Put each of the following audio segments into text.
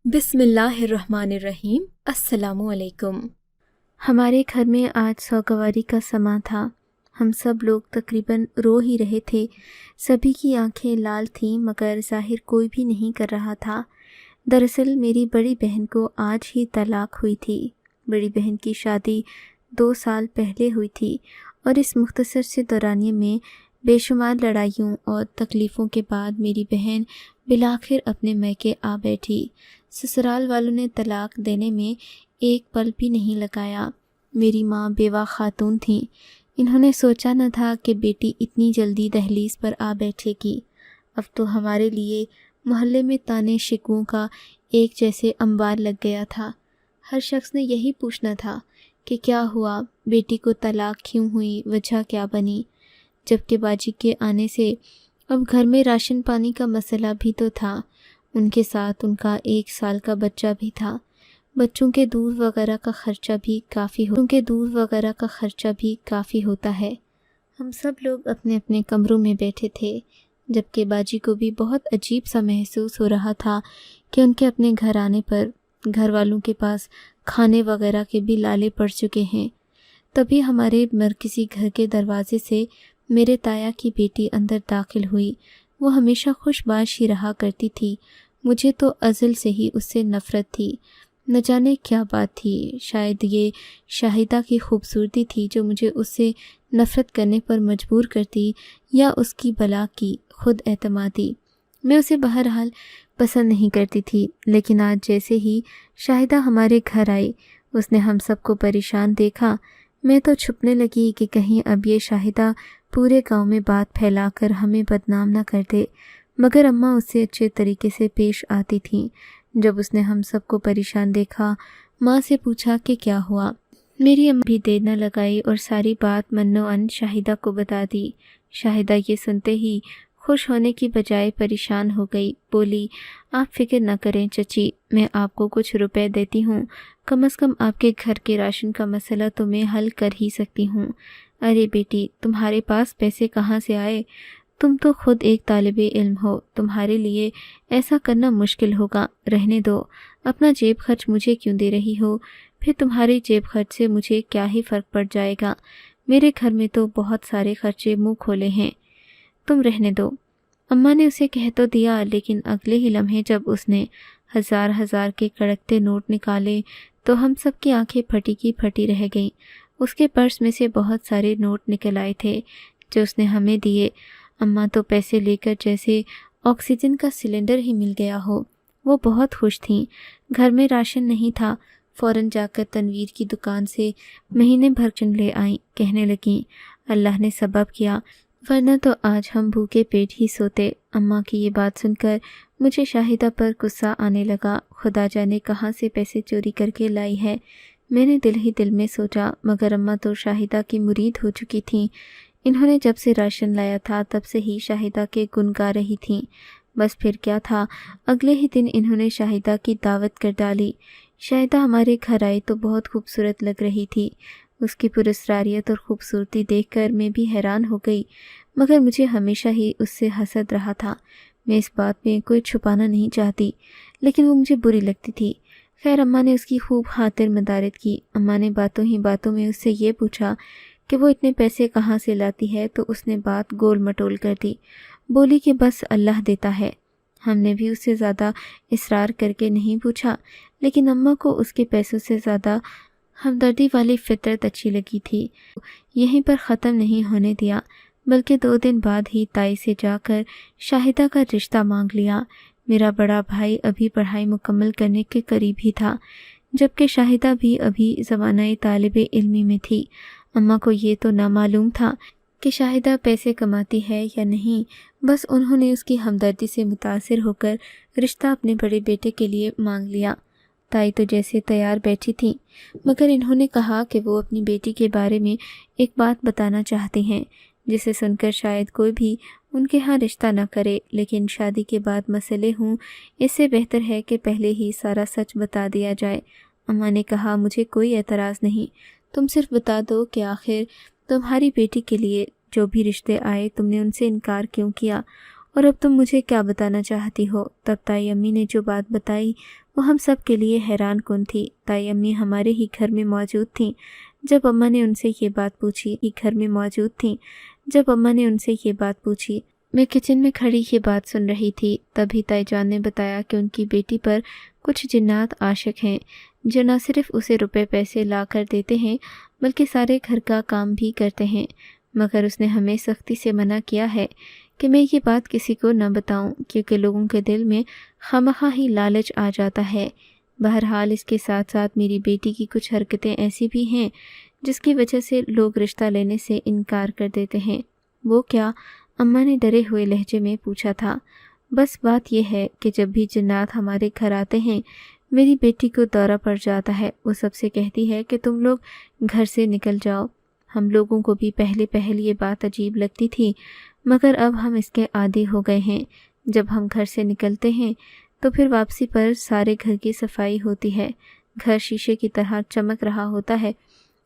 بسم اللہ الرحمن الرحیم۔ السلام علیکم۔ ہمارے گھر میں آج سوگواری کا سماں تھا۔ ہم سب لوگ تقریباً رو ہی رہے تھے۔ سبھی کی آنکھیں لال تھیں مگر ظاہر کوئی بھی نہیں کر رہا تھا۔ دراصل میری بڑی بہن کو آج ہی طلاق ہوئی تھی۔ بڑی بہن کی شادی 2 سال پہلے ہوئی تھی اور اس مختصر سے دورانیے میں بے شمار لڑائیوں اور تکلیفوں کے بعد میری بہن بالآخر اپنے میکے آ بیٹھی۔ سسرال والوں نے طلاق دینے میں ایک پل بھی نہیں لگایا۔ میری ماں بیوہ خاتون تھیں۔ انہوں نے سوچا نہ تھا کہ بیٹی اتنی جلدی دہلیز پر آ بیٹھے گی۔ اب تو ہمارے لیے محلے میں تانے شکووں کا ایک جیسے انبار لگ گیا تھا۔ ہر شخص نے یہی پوچھنا تھا کہ کیا ہوا، بیٹی کو طلاق کیوں ہوئی، وجہ کیا بنی، جبکہ باجی کے آنے سے اب گھر میں راشن پانی کا مسئلہ بھی تو تھا۔ ان کے ساتھ ان کا 1 سال کا بچہ بھی تھا۔ بچوں کے دودھ وغیرہ کا خرچہ بھی کافی ہوتا ہے۔ ہم سب لوگ اپنے اپنے کمروں میں بیٹھے تھے، جبکہ باجی کو بھی بہت عجیب سا محسوس ہو رہا تھا کہ ان کے اپنے گھر آنے پر گھر والوں کے پاس کھانے وغیرہ کے بھی لالے پڑ چکے ہیں۔ تبھی ہمارے مرکزی گھر کے دروازے سے میرے تایا کی بیٹی اندر داخل ہوئی۔ وہ ہمیشہ خوش باش ہی رہا کرتی تھی۔ مجھے تو ازل سے ہی اس سے نفرت تھی۔ نہ جانے کیا بات تھی، شاید یہ شاہدہ کی خوبصورتی تھی جو مجھے اس سے نفرت کرنے پر مجبور کرتی، یا اس کی بلا کی خود اعتمادی۔ میں اسے بہرحال پسند نہیں کرتی تھی، لیکن آج جیسے ہی شاہدہ ہمارے گھر آئی، اس نے ہم سب کو پریشان دیکھا۔ میں تو چھپنے لگی کہ کہیں اب یہ شاہدہ پورے گاؤں میں بات پھیلا کر ہمیں بدنام نہ کر دے، مگر اماں اس سے اچھے طریقے سے پیش آتی تھیں۔ جب اس نے ہم سب کو پریشان دیکھا، ماں سے پوچھا کہ کیا ہوا۔ میری اماں بھی دیر نہ لگائی اور ساری بات منو ان شاہدہ کو بتا دی۔ شاہدہ یہ سنتے ہی خوش ہونے کی بجائے پریشان ہو گئی، بولی، آپ فکر نہ کریں چچی، میں آپ کو کچھ روپے دیتی ہوں، کم از کم آپ کے گھر کے راشن کا مسئلہ تو میں حل کر ہی سکتی ہوں۔ ارے بیٹی، تمہارے پاس پیسے کہاں سے آئے؟ تم تو خود ایک طالب علم ہو، تمہارے لیے ایسا کرنا مشکل ہوگا، رہنے دو، اپنا جیب خرچ مجھے کیوں دے رہی ہو؟ پھر تمہاری جیب خرچ سے مجھے کیا ہی فرق پڑ جائے گا، میرے گھر میں تو بہت سارے خرچے منہ کھولے ہیں، تم رہنے دو۔ اماں نے اسے کہہ تو دیا، لیکن اگلے ہی لمحے جب اس نے ہزار کے کڑکتے نوٹ نکالے تو ہم سب کی آنکھیں پھٹی کی پھٹی رہ گئیں۔ اس کے پرس میں سے بہت سارے نوٹ نکل آئے تھے جو اس نے ہمیں دیے۔ اماں تو پیسے لے کر جیسے آکسیجن کا سلنڈر ہی مل گیا ہو۔ وہ بہت خوش تھیں۔ گھر میں راشن نہیں تھا، فوراً جا کر تنویر کی دکان سے مہینے بھر راشن لے آئیں، کہنے لگیں، اللہ نے سبب کیا، ورنہ تو آج ہم بھوکے پیٹ ہی سوتے۔ اماں کی یہ بات سن کر مجھے شاہدہ پر غصہ آنے لگا۔ خدا جانے کہاں سے پیسے چوری کر کے لائی ہے، میں نے دل ہی دل میں سوچا، مگر اماں تو شاہدہ کی مرید ہو چکی تھیں۔ انہوں نے جب سے راشن لایا تھا تب سے ہی شاہدہ کے گن گا رہی تھیں۔ بس پھر کیا تھا، اگلے ہی دن انہوں نے شاہدہ کی دعوت کر ڈالی۔ شاہدہ ہمارے گھر آئی تو بہت خوبصورت لگ رہی تھی۔ اس کی پراسراریت اور خوبصورتی دیکھ کر میں بھی حیران ہو گئی، مگر مجھے ہمیشہ ہی اس سے حسد رہا تھا۔ میں اس بات میں کوئی چھپانا نہیں چاہتی، لیکن وہ مجھے بری لگتی تھی۔ خیر اماں نے اس کی خوب خاطر مدارت کی۔ اماں نے باتوں ہی باتوں میں اس سے یہ پوچھا کہ وہ اتنے پیسے کہاں سے لاتی ہے، تو اس نے بات گول مٹول کر دی، بولی کہ بس اللہ دیتا ہے۔ ہم نے بھی اس سے زیادہ اصرار کر کے نہیں پوچھا، لیکن اماں کو اس کے پیسوں سے زیادہ ہمدردی والی فطرت اچھی لگی تھی۔ یہیں پر ختم نہیں ہونے دیا، بلکہ 2 دن بعد ہی تائی سے جا کر شاہدہ کا رشتہ مانگ لیا۔ میرا بڑا بھائی ابھی پڑھائی مکمل کرنے کے قریب ہی تھا، جبکہ شاہدہ بھی ابھی زمانہ طالب علمی میں تھی۔ اماں کو یہ تو نہ معلوم تھا کہ شاہدہ پیسے کماتی ہے یا نہیں، بس انہوں نے اس کی ہمدردی سے متاثر ہو کر رشتہ اپنے بڑے بیٹے کے لیے مانگ لیا۔ تائی تو جیسے تیار بیٹھی تھی، مگر انہوں نے کہا کہ وہ اپنی بیٹی کے بارے میں ایک بات بتانا چاہتی ہیں، جسے سن کر شاید کوئی بھی ان کے ہاں رشتہ نہ کرے، لیکن شادی کے بعد مسئلے ہوں، اس سے بہتر ہے کہ پہلے ہی سارا سچ بتا دیا جائے۔ اماں نے کہا، مجھے کوئی اعتراض نہیں، تم صرف بتا دو کہ آخر تمہاری بیٹی کے لیے جو بھی رشتے آئے تم نے ان سے انکار کیوں کیا، اور اب تم مجھے کیا بتانا چاہتی ہو؟ تب تائی امی نے جو بات بتائی وہ ہم سب کے لیے حیران کن تھی۔ تائی امی ہمارے ہی گھر میں موجود تھیں جب اماں نے ان سے یہ بات پوچھی۔ میں کچن میں کھڑی یہ بات سن رہی تھی، تبھی تائی جان نے بتایا کہ ان کی بیٹی پر کچھ جنات عاشق ہیں جو نہ صرف اسے روپے پیسے لا کر دیتے ہیں بلکہ سارے گھر کا کام بھی کرتے ہیں، مگر اس نے ہمیں سختی سے منع کیا ہے کہ میں یہ بات کسی کو نہ بتاؤں، کیونکہ لوگوں کے دل میں خواہ ہی لالچ آ جاتا ہے۔ بہرحال اس کے ساتھ ساتھ میری بیٹی کی کچھ حرکتیں ایسی بھی ہیں جس کی وجہ سے لوگ رشتہ لینے سے انکار کر دیتے ہیں۔ وہ کیا؟ اماں نے ڈرے ہوئے لہجے میں پوچھا تھا۔ بس بات یہ ہے کہ جب بھی جنات ہمارے گھر آتے ہیں میری بیٹی کو دورہ پڑ جاتا ہے۔ وہ سب سے کہتی ہے کہ تم لوگ گھر سے نکل جاؤ۔ ہم لوگوں کو بھی پہلے یہ بات عجیب لگتی تھی، مگر اب ہم اس کے عادی ہو گئے ہیں۔ جب ہم گھر سے نکلتے ہیں تو پھر واپسی پر سارے گھر کی صفائی ہوتی ہے، گھر شیشے کی طرح چمک رہا ہوتا ہے،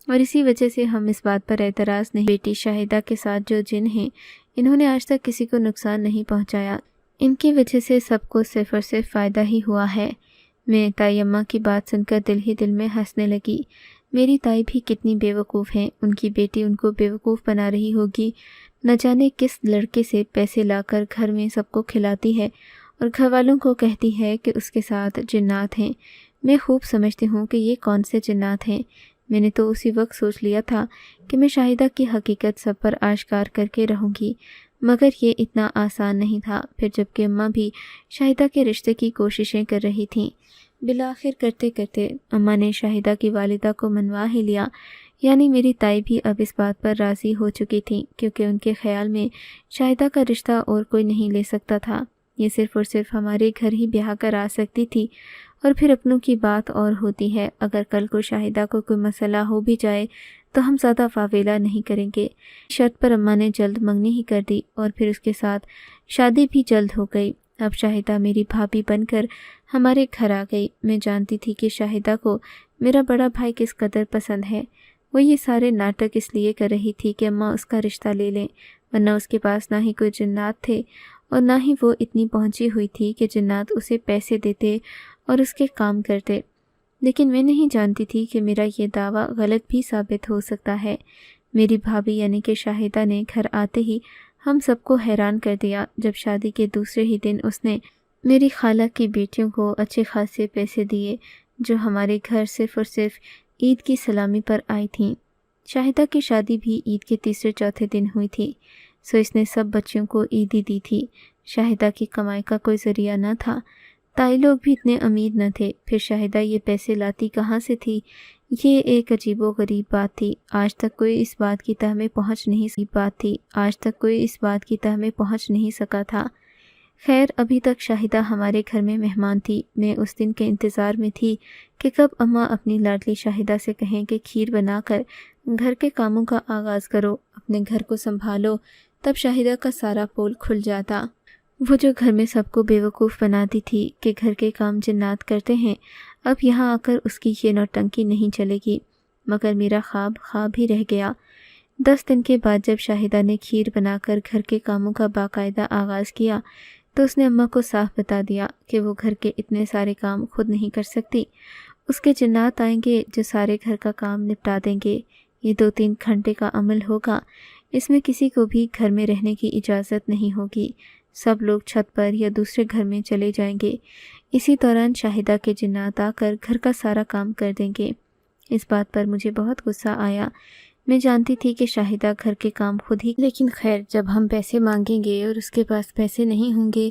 اور اسی وجہ سے ہم اس بات پر اعتراض نہیں۔ بیٹی شاہدہ کے ساتھ جو جن ہیں انہوں نے آج تک کسی کو نقصان نہیں پہنچایا، ان کی وجہ سے سب کو صرف اور صرف فائدہ ہی ہوا ہے۔ میں تائی اماں کی بات سن کر دل ہی دل میں ہنسنے لگی۔ میری تائی بھی کتنی بیوقوف ہیں، ان کی بیٹی ان کو بیوقوف بنا رہی ہوگی، نہ جانے کس لڑکے سے پیسے لا کر گھر میں سب کو کھلاتی ہے اور گھر والوں کو کہتی ہے کہ اس کے ساتھ جنات ہیں۔ میں خوب سمجھتی ہوں کہ یہ کون سے جنات ہیں۔ میں نے تو اسی وقت سوچ لیا تھا کہ میں شاہدہ کی حقیقت سب پر آشکار کر کے رہوں گی، مگر یہ اتنا آسان نہیں تھا۔ پھر جب کہ اماں بھی شاہدہ کے رشتے کی کوششیں کر رہی تھیں، بالآخر کرتے کرتے اماں نے شاہدہ کی والدہ کو منوا ہی لیا، یعنی میری تائی بھی اب اس بات پر راضی ہو چکی تھی، کیونکہ ان کے خیال میں شاہدہ کا رشتہ اور کوئی نہیں لے سکتا تھا۔ یہ صرف اور صرف ہمارے گھر ہی بیاہ کر آ سکتی تھی، اور پھر اپنوں کی بات اور ہوتی ہے۔ اگر کل کو شاہدہ کو کوئی مسئلہ ہو بھی جائے تو ہم زیادہ واویلا نہیں کریں گے۔ شرط پر اماں نے جلد منگنی ہی کر دی، اور پھر اس کے ساتھ شادی بھی جلد ہو گئی۔ اب شاہدہ میری بھابھی بن کر ہمارے گھر آ گئی۔ میں جانتی تھی کہ شاہدہ کو میرا بڑا بھائی کس قدر پسند ہے۔ وہ یہ سارے ناٹک اس لیے کر رہی تھی کہ اماں اس کا رشتہ لے لیں، ورنہ اس کے پاس نہ ہی کوئی جنات تھے اور نہ ہی وہ اتنی پہنچی ہوئی تھی کہ جنات اسے پیسے دیتے اور اس کے کام کرتے۔ لیکن میں نہیں جانتی تھی کہ میرا یہ دعویٰ غلط بھی ثابت ہو سکتا ہے۔ میری بھابھی یعنی کہ شاہدہ نے گھر آتے ہی ہم سب کو حیران کر دیا۔ جب شادی کے دوسرے ہی دن اس نے میری خالہ کی بیٹیوں کو اچھے خاصے پیسے دیے جو ہمارے گھر صرف اور صرف عید کی سلامی پر آئی تھیں۔ شاہدہ کی شادی بھی عید کے تیسرے چوتھے دن ہوئی تھی، سو اس نے سب بچیوں کو عیدی دی تھی۔ شاہدہ کی کمائی کا کوئی ذریعہ نہ تھا، تائی لوگ بھی اتنے امیر نہ تھے، پھر شاہدہ یہ پیسے لاتی کہاں سے تھی؟ یہ ایک عجیب و غریب بات تھی۔ آج تک کوئی اس بات کی تہ میں پہنچ نہیں سکا تھا۔ خیر، ابھی تک شاہدہ ہمارے گھر میں مہمان تھی۔ میں اس دن کے انتظار میں تھی کہ کب اماں اپنی لاڈلی شاہدہ سے کہیں کہ کھیر بنا کر گھر کے کاموں کا آغاز کرو، اپنے گھر کو سنبھالو۔ تب شاہدہ کا سارا پول کھل جاتا۔ وہ جو گھر میں سب کو بیوقوف بناتی تھی کہ گھر کے کام جنات کرتے ہیں، اب یہاں آ کر اس کی یہ نوٹنکی نہیں چلے گی۔ مگر میرا خواب ہی رہ گیا۔ 10 دن کے بعد جب شاہدہ نے کھیر بنا کر گھر کے کاموں کا باقاعدہ آغاز کیا تو اس نے اماں کو صاف بتا دیا کہ وہ گھر کے اتنے سارے کام خود نہیں کر سکتی، اس کے جنات آئیں گے جو سارے گھر کا کام نپٹا دیں گے۔ یہ 2-3 گھنٹے کا عمل ہوگا، اس میں کسی کو بھی گھر میں رہنے کی اجازت نہیں ہوگی، سب لوگ چھت پر یا دوسرے گھر میں چلے جائیں گے۔ اسی دوران شاہدہ کے جنات آ کر گھر کا سارا کام کر دیں گے۔ اس بات پر مجھے بہت غصہ آیا۔ میں جانتی تھی کہ شاہدہ گھر کے کام خود ہی، لیکن خیر، جب ہم پیسے مانگیں گے اور اس کے پاس پیسے نہیں ہوں گے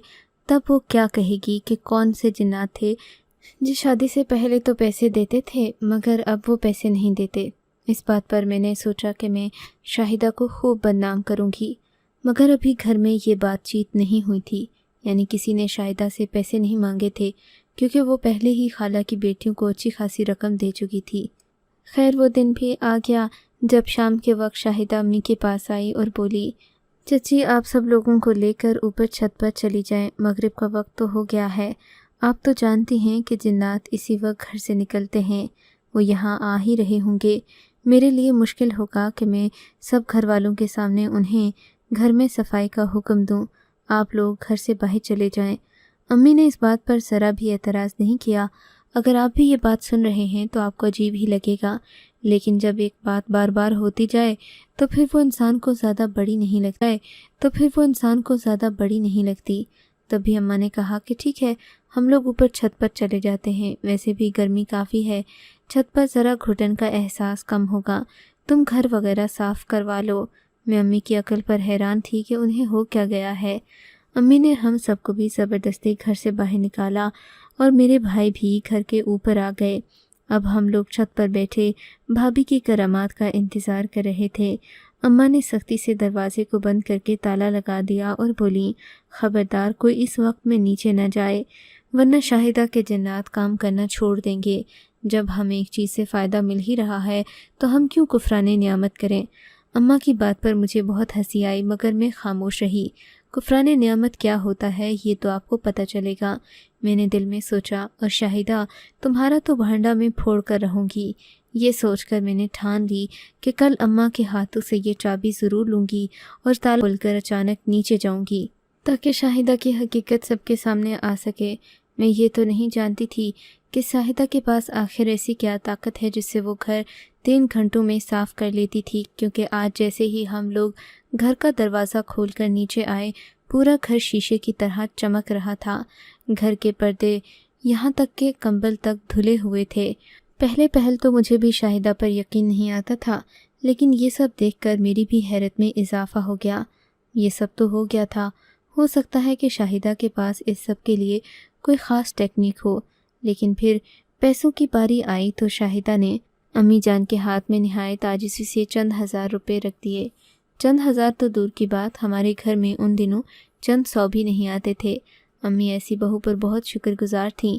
تب وہ کیا کہے گی کہ کون سے جنات تھے جو شادی سے پہلے تو پیسے دیتے تھے مگر اب وہ پیسے نہیں دیتے۔ اس بات پر میں نے سوچا کہ میں شاہدہ کو خوب بدنام کروں گی، مگر ابھی گھر میں یہ بات چیت نہیں ہوئی تھی، یعنی کسی نے شاہدہ سے پیسے نہیں مانگے تھے کیونکہ وہ پہلے ہی خالہ کی بیٹیوں کو اچھی خاصی رقم دے چکی تھی۔ خیر، وہ دن بھی آ گیا جب شام کے وقت شاہدہ امی کے پاس آئی اور بولی، چچی آپ سب لوگوں کو لے کر اوپر چھت پر چلی جائیں، مغرب کا وقت تو ہو گیا ہے۔ آپ تو جانتی ہیں کہ جنات اسی وقت گھر سے نکلتے ہیں، وہ یہاں آ ہی رہے ہوں گے۔ میرے لیے مشکل ہوگا کہ میں سب گھر والوں کے سامنے انہیں گھر میں صفائی کا حکم دوں۔ آپ لوگ گھر سے باہر چلے جائیں۔ امی نے اس بات پر ذرا بھی اعتراض نہیں کیا۔ اگر آپ بھی یہ بات سن رہے ہیں تو آپ کو عجیب ہی لگے گا، لیکن جب ایک بات بار بار ہوتی جائے تو پھر وہ انسان کو زیادہ بڑی نہیں لگتی۔ تب بھی اماں نے کہا کہ ٹھیک ہے، ہم لوگ اوپر چھت پر چلے جاتے ہیں، ویسے بھی گرمی کافی ہے، چھت پر ذرا گھٹن کا احساس کم ہوگا، تم گھر وغیرہ صاف کروا لو۔ میں امی کی عقل پر حیران تھی کہ انہیں ہو کیا گیا ہے۔ امی نے ہم سب کو بھی زبردستی گھر سے باہر نکالا اور میرے بھائی بھی گھر کے اوپر آ گئے۔ اب ہم لوگ چھت پر بیٹھے بھابھی کی کرامات کا انتظار کر رہے تھے۔ اماں نے سختی سے دروازے کو بند کر کے تالا لگا دیا اور بولی، خبردار کوئی اس وقت میں نیچے نہ جائے، ورنہ شاہدہ کے جنات کام کرنا چھوڑ دیں گے۔ جب ہمیں ایک چیز سے فائدہ مل ہی رہا ہے تو ہم کیوں کفران نعمت کریں؟ اماں کی بات پر مجھے بہت ہنسی آئی، مگر میں خاموش رہی۔ کفران نعمت کیا ہوتا ہے یہ تو آپ کو پتہ چلے گا، میں نے دل میں سوچا، اور شاہدہ تمہارا تو بھانڈا میں پھوڑ کر رہوں گی۔ یہ سوچ کر میں نے ٹھان لی کہ کل اماں کے ہاتھوں سے یہ چابی ضرور لوں گی اور تالا کھول کر اچانک نیچے جاؤں گی تاکہ شاہدہ کی حقیقت سب کے سامنے آ سکے۔ میں یہ تو نہیں جانتی تھی کہ شاہدہ کے پاس آخر ایسی کیا طاقت ہے جس سے وہ گھر 3 گھنٹوں میں صاف کر لیتی تھی، کیونکہ آج جیسے ہی ہم لوگ گھر کا دروازہ کھول کر نیچے آئے، پورا گھر شیشے کی طرح چمک رہا تھا۔ گھر کے پردے یہاں تک کہ کمبل تک دھلے ہوئے تھے۔ پہل تو مجھے بھی شاہدہ پر یقین نہیں آتا تھا، لیکن یہ سب دیکھ کر میری بھی حیرت میں اضافہ ہو گیا۔ یہ سب تو ہو گیا تھا، ہو سکتا ہے کہ شاہدہ کے پاس اس سب کے لیے کوئی خاص ٹیکنیک ہو، لیکن پھر پیسوں کی باری آئی تو شاہدہ نے امی جان کے ہاتھ میں نہایت عاجزی سے چند 1000 روپے رکھ دیے۔ چند 1000 تو دور کی بات، ہمارے گھر میں ان دنوں چند 100 بھی نہیں آتے تھے۔ امی ایسی بہو پر بہت شکر گزار تھیں،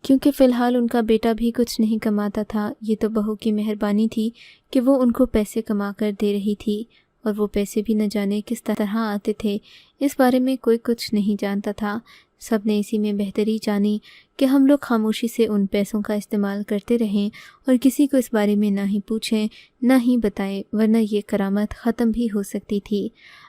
کیونکہ فی الحال ان کا بیٹا بھی کچھ نہیں کماتا تھا۔ یہ تو بہو کی مہربانی تھی کہ وہ ان کو پیسے کما کر دے رہی تھی، اور وہ پیسے بھی نہ جانے کس طرح آتے تھے، اس بارے میں کوئی کچھ نہیں جانتا تھا۔ سب نے اسی میں بہتری جانی کہ ہم لوگ خاموشی سے ان پیسوں کا استعمال کرتے رہیں اور کسی کو اس بارے میں نہ ہی پوچھیں نہ ہی بتائیں، ورنہ یہ کرامت ختم بھی ہو سکتی تھی۔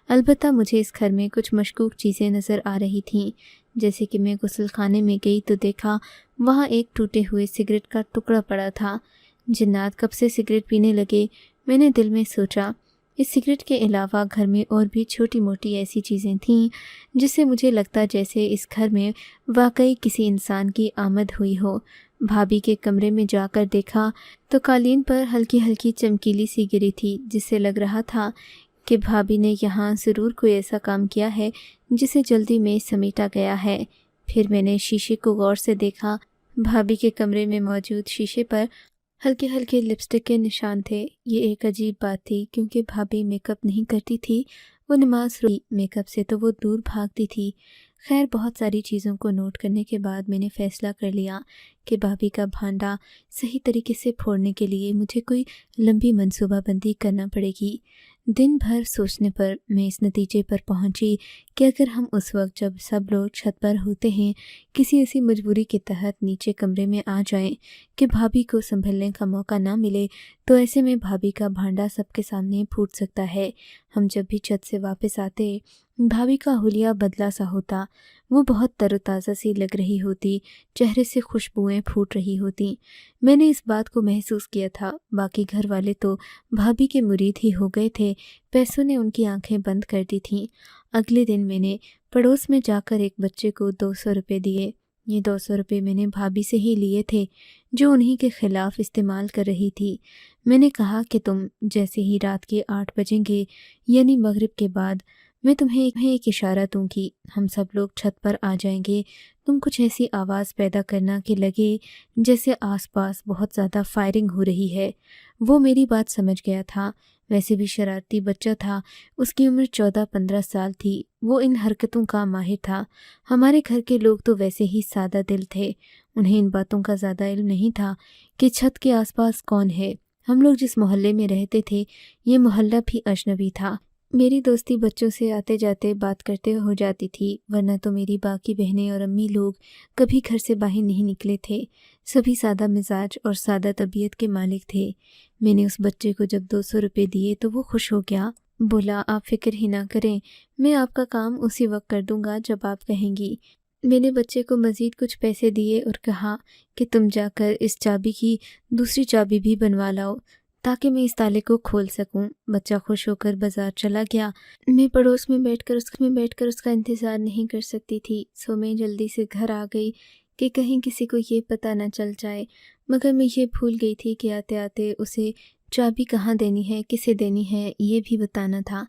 البتہ مجھے اس گھر میں کچھ مشکوک چیزیں نظر آ رہی تھیں، جیسے کہ میں غسل خانے میں گئی تو دیکھا وہاں ایک ٹوٹے ہوئے سگریٹ کا ٹکڑا پڑا تھا۔ جنات کب سے سگریٹ پینے لگے، میں نے دل میں سوچا۔ اس سگریٹ کے علاوہ گھر میں اور بھی چھوٹی موٹی ایسی چیزیں تھیں جس سے مجھے لگتا جیسے اس گھر میں واقعی کسی انسان کی آمد ہوئی ہو۔ بھابھی کے کمرے میں جا کر دیکھا تو قالین پر ہلکی ہلکی چمکیلی سی گری تھی، جس سے لگ رہا تھا کہ بھابھی نے یہاں ضرور کوئی ایسا کام کیا ہے جسے جلدی میں سمیٹا گیا ہے۔ پھر میں نے شیشے کو غور سے دیکھا۔ بھابھی کے کمرے میں موجود شیشے پر ہلکے ہلکے لپسٹک کے نشان تھے۔ یہ ایک عجیب بات تھی، کیونکہ بھابھی میک اپ نہیں کرتی تھی، وہ نماز روئی، میک اپ سے تو وہ دور بھاگتی تھی۔ خیر، بہت ساری چیزوں کو نوٹ کرنے کے بعد میں نے فیصلہ کر لیا کہ بھابھی کا بھانڈا صحیح طریقے سے پھوڑنے کے لیے مجھے کوئی لمبی منصوبہ بندی کرنا پڑے گی۔ دن بھر سوچنے پر میں اس نتیجے پر پہنچی کہ اگر ہم اس وقت جب سب لوگ چھت پر ہوتے ہیں کسی ایسی مجبوری کے تحت نیچے کمرے میں آ جائیں کہ بھابھی کو سنبھلنے کا موقع نہ ملے، تو ایسے میں بھابھی کا بھانڈا سب کے سامنے پھوٹ سکتا ہے۔ ہم جب بھی چھت سے واپس آتے بھابھی کا حلیہ بدلا سا ہوتا، وہ بہت تر و تازہ سی لگ رہی ہوتی، چہرے سے خوشبوئیں پھوٹ رہی ہوتی۔ میں نے اس بات کو محسوس کیا تھا۔ باقی گھر والے تو بھابھی کے مرید ہی ہو گئے تھے، پیسوں نے ان کی آنکھیں بند کر دی تھیں۔ اگلے دن میں نے پڑوس میں جا کر ایک بچے کو 200 روپے دیے۔ یہ 200 روپے میں نے بھابھی سے ہی لیے تھے جو انہی کے خلاف استعمال کر رہی تھی۔ میں نے کہا کہ تم جیسے ہی رات کے 8 بجیں گے، یعنی مغرب کے بعد، میں تمہیں ایک اشارہ دوں گی، ہم سب لوگ چھت پر آ جائیں گے۔ تم کچھ ایسی آواز پیدا کرنا کہ لگے جیسے آس پاس بہت زیادہ فائرنگ ہو رہی ہے۔ وہ میری بات سمجھ گیا تھا، ویسے بھی شرارتی بچہ تھا، اس کی عمر 14-15 سال تھی، وہ ان حرکتوں کا ماہر تھا۔ ہمارے گھر کے لوگ تو ویسے ہی سادہ دل تھے، انہیں ان باتوں کا زیادہ علم نہیں تھا کہ چھت کے آس پاس کون ہے۔ ہم لوگ جس محلے میں رہتے تھے یہ محلہ بھی اجنبی تھا۔ میری دوستی بچوں سے آتے جاتے بات کرتے ہو جاتی تھی، ورنہ تو میری باقی بہنیں اور امی لوگ کبھی گھر سے باہر نہیں نکلے تھے، سبھی سادہ مزاج اور سادہ طبیعت کے مالک تھے۔ میں نے اس بچے کو جب 200 روپے دیے تو وہ خوش ہو گیا، بولا آپ فکر ہی نہ کریں، میں آپ کا کام اسی وقت کر دوں گا جب آپ کہیں گی۔ میں نے بچے کو مزید کچھ پیسے دیے اور کہا کہ تم جا کر اس چابی کی دوسری چابی بھی بنوا لاؤ تاکہ میں اس تالے کو کھول سکوں۔ بچہ خوش ہو کر بازار چلا گیا۔ میں پڑوس میں بیٹھ کر اس کا انتظار نہیں کر سکتی تھی، سو میں جلدی سے گھر آ گئی کہ کہیں کسی کو یہ پتہ نہ چل جائے، مگر میں یہ بھول گئی تھی کہ آتے آتے اسے چابی کہاں دینی ہے، کسے دینی ہے، یہ بھی بتانا تھا۔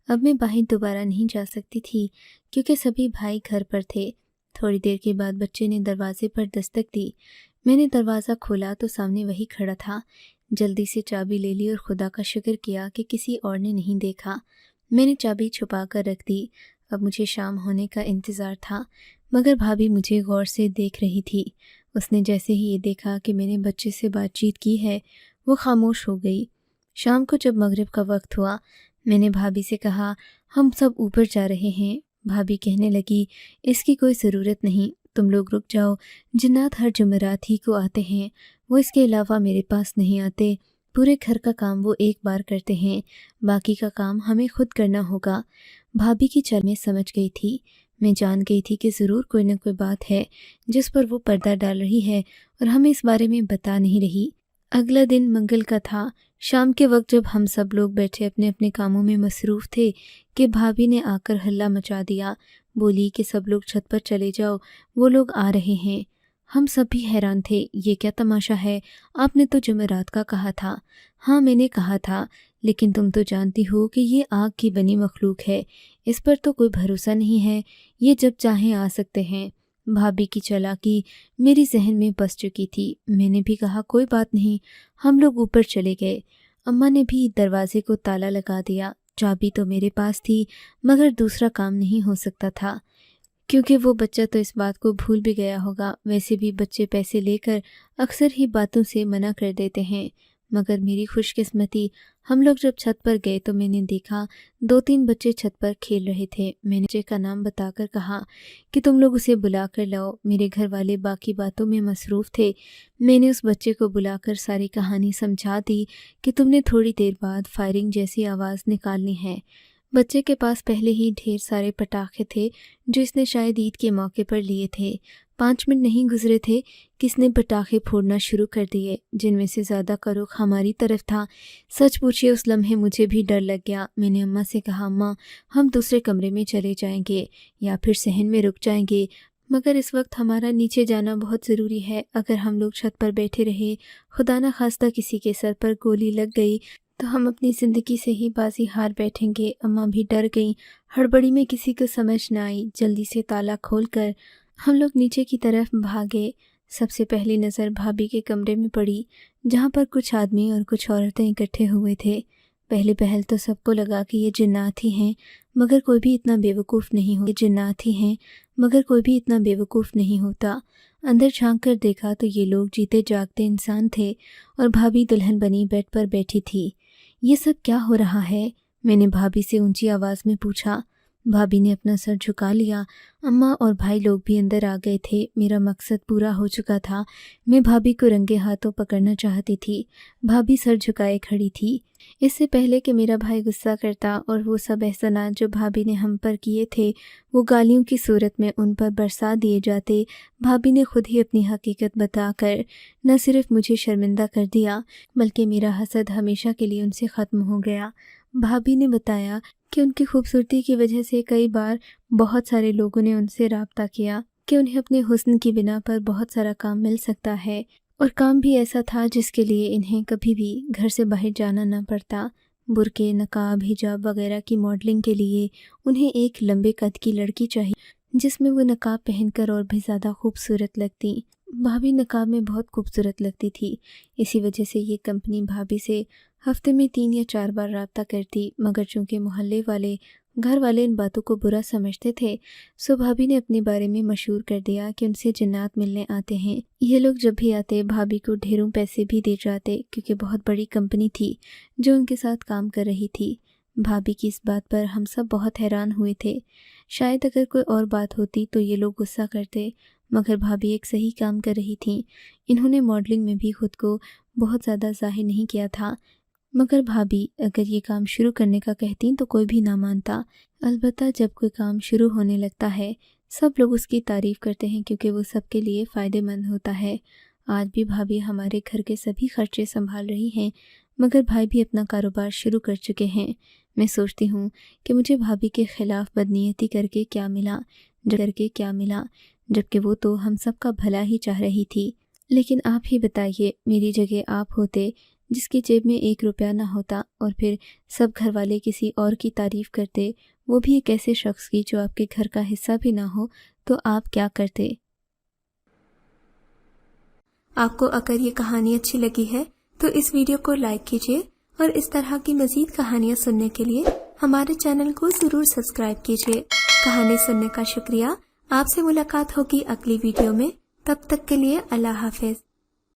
اب میں باہر دوبارہ نہیں جا سکتی تھی کیونکہ سبھی بھائی گھر پر تھے۔ تھوڑی دیر کے بعد بچے نے دروازے پر دستک دی۔ میں نے دروازہ کھولا تو سامنے وہی کھڑا تھا۔ جلدی سے چابی لے لی اور خدا کا شکر کیا کہ کسی اور نے نہیں دیکھا۔ میں نے چابی چھپا کر رکھ دی۔ اب مجھے شام ہونے کا انتظار تھا، مگر بھابھی مجھے غور سے دیکھ رہی تھی۔ اس نے جیسے ہی یہ دیکھا کہ میں نے بچے سے بات چیت کی ہے، وہ خاموش ہو گئی۔ شام کو جب مغرب کا وقت ہوا، میں نے بھابھی سے کہا ہم سب اوپر جا رہے ہیں۔ بھابھی کہنے لگی اس کی کوئی ضرورت نہیں، تم لوگ رک جاؤ، جنات ہر جمعرات ہی کو آتے ہیں، وہ اس کے علاوہ میرے پاس نہیں آتے، پورے گھر کا کام وہ ایک بار کرتے ہیں، باقی کا کام ہمیں خود کرنا ہوگا۔ بھابھی کی چال میں سمجھ گئی تھی، میں جان گئی تھی کہ ضرور کوئی نہ کوئی بات ہے جس پر وہ پردہ ڈال رہی ہے اور ہمیں اس بارے میں بتا نہیں رہی۔ اگلا دن منگل کا تھا۔ شام کے وقت جب ہم سب لوگ بیٹھے اپنے اپنے کاموں میں مصروف تھے کہ بھابھی نے آ کر ہلہ مچا دیا، بولی کہ سب لوگ چھت پر چلے جاؤ، وہ لوگ آ رہے ہیں۔ ہم سب بھی حیران تھے، یہ کیا تماشا ہے؟ آپ نے تو جمعرات کا کہا تھا۔ ہاں میں نے کہا تھا، لیکن تم تو جانتی ہو کہ یہ آگ کی بنی مخلوق ہے، اس پر تو کوئی بھروسہ نہیں ہے، یہ جب چاہیں آ سکتے ہیں۔ بھابھی کی چالاکی میری ذہن میں بس چکی تھی۔ میں نے بھی کہا کوئی بات نہیں۔ ہم لوگ اوپر چلے گئے۔ اماں نے بھی دروازے کو تالا لگا دیا۔ چابی تو میرے پاس تھی، مگر دوسرا کام نہیں ہو سکتا تھا کیونکہ وہ بچہ تو اس بات کو بھول بھی گیا ہوگا۔ ویسے بھی بچے پیسے لے کر اکثر ہی باتوں سے منع کر دیتے ہیں۔ مگر میری خوش قسمتی، ہم لوگ جب چھت پر گئے تو میں نے دیکھا 2-3 بچے چھت پر کھیل رہے تھے۔ میں نے بچے کا نام بتا کر کہا کہ تم لوگ اسے بلا کر لاؤ۔ میرے گھر والے باقی باتوں میں مصروف تھے۔ میں نے اس بچے کو بلا کر ساری کہانی سمجھا دی کہ تم نے تھوڑی دیر بعد فائرنگ جیسی آواز نکالنی ہے۔ بچے کے پاس پہلے ہی ڈھیر سارے پٹاخے تھے جو اس نے شاید عید کے موقع پر لیے تھے۔ 5 منٹ نہیں گزرے تھے کہ اس نے پٹاخے پھوڑنا شروع کر دیے، جن میں سے زیادہ کا رخ ہماری طرف تھا۔ سچ پوچھئے اس لمحے مجھے بھی ڈر لگ گیا۔ میں نے اماں سے کہا اماں ہم دوسرے کمرے میں چلے جائیں گے یا پھر صحن میں رک جائیں گے، مگر اس وقت ہمارا نیچے جانا بہت ضروری ہے۔ اگر ہم لوگ چھت پر بیٹھے رہے، خدا نہ خواستہ کسی کے سر پر گولی لگ گئی تو ہم اپنی زندگی سے ہی بازی ہار بیٹھیں گے۔ اماں بھی ڈر گئیں۔ ہڑبڑی میں کسی کو سمجھ نہ آئی۔ جلدی سے تالا کھول کر ہم لوگ نیچے کی طرف بھاگے۔ سب سے پہلی نظر بھابھی کے کمرے میں پڑی، جہاں پر کچھ آدمی اور کچھ عورتیں اکٹھے ہوئے تھے۔ پہلے پہل تو سب کو لگا کہ یہ جنات ہی ہیں، مگر کوئی بھی اتنا بیوقوف نہیں ہوتا۔ اندر جھانک کر دیکھا تو یہ لوگ جیتے جاگتے انسان تھے اور بھابھی دلہن بنی بیڈ پر بیٹھی تھی۔ یہ سب کیا ہو رہا ہے؟ میں نے بھابھی سے اونچی آواز میں پوچھا۔ بھابھی نے اپنا سر جھکا لیا۔ اماں اور بھائی لوگ بھی اندر آ گئے تھے۔ میرا مقصد پورا ہو چکا تھا۔ میں بھابھی کو رنگے ہاتھوں پکڑنا چاہتی تھی۔ بھابھی سر جھکائے کھڑی تھی۔ اس سے پہلے کہ میرا بھائی غصہ کرتا اور وہ سب احسانات جو بھابھی نے ہم پر کیے تھے وہ گالیوں کی صورت میں ان پر برسا دیے جاتے، بھابھی نے خود ہی اپنی حقیقت بتا کر نہ صرف مجھے شرمندہ کر دیا بلکہ میرا حسد ہمیشہ کے لیے ان سے ختم ہو گیا۔ بھابھی نے بتایا کہ ان کی خوبصورتی کی وجہ سے کئی بار بہت سارے لوگوں نے ان سے رابطہ کیا کہ انہیں اپنے حسن کی بنا پر بہت سارا کام مل سکتا ہے، اور کام بھی ایسا تھا جس کے لیے انہیں کبھی بھی گھر سے باہر جانا نہ پڑتا۔ برقعے، نقاب، حجاب وغیرہ کی ماڈلنگ کے لیے انہیں ایک لمبے قد کی لڑکی چاہیے جس میں وہ نقاب پہن کر اور بھی زیادہ خوبصورت لگتی۔ بھابھی نقاب میں بہت خوبصورت لگتی تھی، اسی وجہ سے یہ کمپنی بھابھی سے ہفتے میں 3 یا 4 بار رابطہ کرتی، مگر چونکہ محلے والے گھر والے ان باتوں کو برا سمجھتے تھے، سو بھابھی نے اپنے بارے میں مشہور کر دیا کہ ان سے جنات ملنے آتے ہیں۔ یہ لوگ جب بھی آتے بھابھی کو ڈھیروں پیسے بھی دے جاتے کیونکہ بہت بڑی کمپنی تھی جو ان کے ساتھ کام کر رہی تھی۔ بھابھی کی اس بات پر ہم سب بہت حیران ہوئے تھے۔ شاید اگر کوئی اور بات ہوتی تو یہ لوگ غصہ کرتے، مگر بھابھی ایک صحیح کام کر رہی تھیں۔ انہوں نے ماڈلنگ میں بھی خود کو بہت زیادہ ظاہر نہیں کیا تھا، مگر بھابھی اگر یہ کام شروع کرنے کا کہتیں تو کوئی بھی نہ مانتا۔ البتہ جب کوئی کام شروع ہونے لگتا ہے سب لوگ اس کی تعریف کرتے ہیں کیونکہ وہ سب کے لیے فائدہ مند ہوتا ہے۔ آج بھی بھابھی ہمارے گھر کے سبھی خرچے سنبھال رہی ہیں، مگر بھائی بھی اپنا کاروبار شروع کر چکے ہیں۔ میں سوچتی ہوں کہ مجھے بھابھی کے خلاف بدنیتی کر کے کیا ملا، جبکہ وہ تو ہم سب کا بھلا ہی چاہ رہی تھی۔ لیکن آپ ہی بتائیے، میری جگہ آپ ہوتے جس کی جیب میں 1 روپیہ نہ ہوتا اور پھر سب گھر والے کسی اور کی تعریف کرتے، وہ بھی ایک ایسے شخص کی جو آپ کے گھر کا حصہ بھی نہ ہو، تو آپ کیا کرتے؟ آپ کو اگر یہ کہانی اچھی لگی ہے تو اس ویڈیو کو لائک کیجیے، اور اس طرح کی مزید کہانیاں سننے کے لیے ہمارے چینل کو ضرور سبسکرائب کیجیے۔ کہانی سننے کا شکریہ۔ آپ سے ملاقات ہوگی اگلی ویڈیو میں، تب تک کے لیے اللہ حافظ۔